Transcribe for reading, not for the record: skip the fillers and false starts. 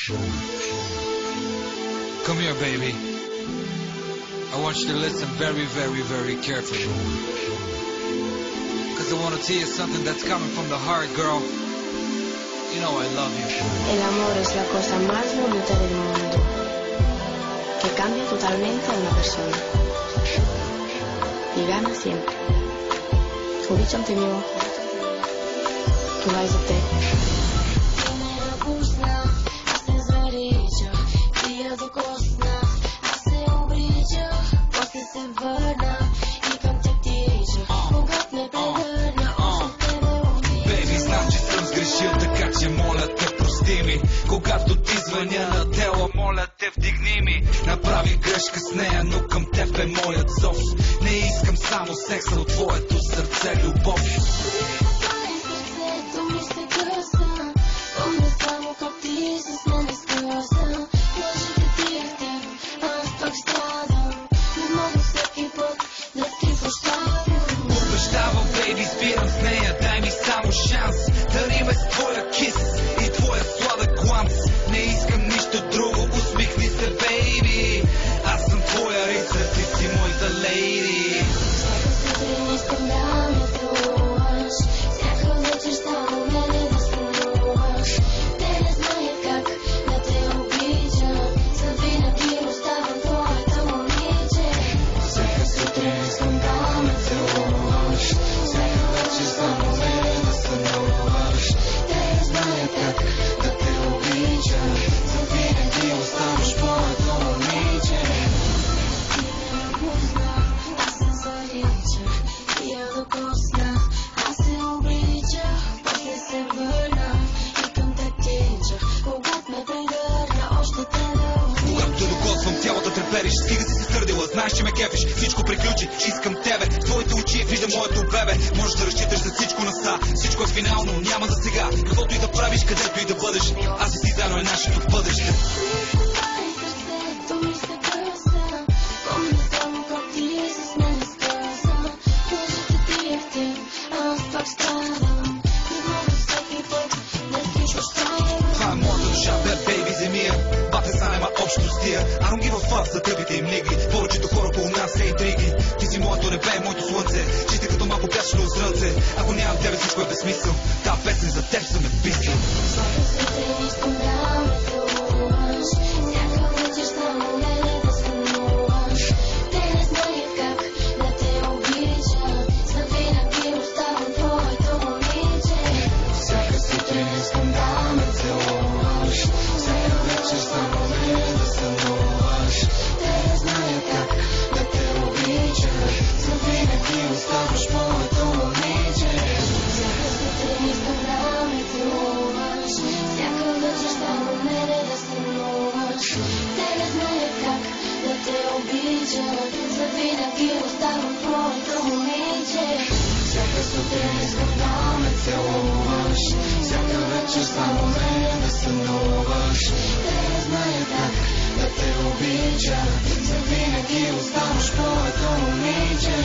Come here, baby. I want you to listen very, very, very carefully. Because I want to tell you something that's coming from the heart, girl. You know I love you. El amor es la cosa más bonita del mundo, que cambia totalmente a una persona y gana siempre. Обичам те, мило. Това е за теб. Когато ти звъня на тела, моля те вдигни ми. Направи грешка с нея, но към теб е моят зов. Не искам само секса от твоето сърце, любов. Обещавам, бейби, спирам с нея, дай ми само шанс. Дари ме с твоя кис и твоя сладък гланц. Не искам нищо друго, усмихни се, бейби. Аз съм твоя рицар, ти си моята лейди. Всяка сутрин искам да ме целуваш, всяка вечер става мене да сънуваш. Те не знаят как да те обичам, завинаги оставам твоето момиче. Всяка сутрин искам да ме целуваш, всяка вечер става мене да сънуваш. Те не знаят как да те обичам, завинаги оставаш твоето момиче. Аз се заричах и я докосна, аз се обичах, после се върна и към те тичах. Когато ме прегърна, още те да обичах. Когато те докосвам, цялата трепериш. Стига си се сърдила, знаеш, че ме кефиш. Всичко приключи, искам тебе. В твоите очи виждам моето бебе. Можеш да разчиташ за всичко на са. Всичко е финално, няма за сега. Каквото и да правиш, където и да бъдеш, аз и ти заедно е нашето бъдеще. Сърцето ми се къса, помня само как ти с мен скъса. Лъжите ти е в теб, аз пак страдам. Не мога всеки път да ти прощавам. Това е моята душа, бейби, земия. Бате са нема общо с тия. I don't give a fuck за тъпите им лигли. Повечето хора около нас са интриги. Ти си моето небе, моето слънце. Чиста като малко пясъчно зрънце. Ако нямам тебе, всичко е безсмисъл. Та песен за теб съм написал. Всяка сутрин искам да ме целуваш, всяка вечер само мене да сънуваш. Те не знаят как да те обичам, завинаги оставам твоето момиче. Всяка сутрин искам да ме целуваш, всяка вечер само мене да сънуваш. Те не знаят как да те обичам, завинаги оставаш моето момиче. Всяка сутрин искам да ме целуваш, всяка вечер само мене да сънуваш. Те не знаят как да те обичам, завинаги оставам твоето момиче. Всяка сутрин искам да ме целуваш, всяка вечер само мене да сънуваш. Те не знаят как да те обичам, завинаги оставаш твоето момиче.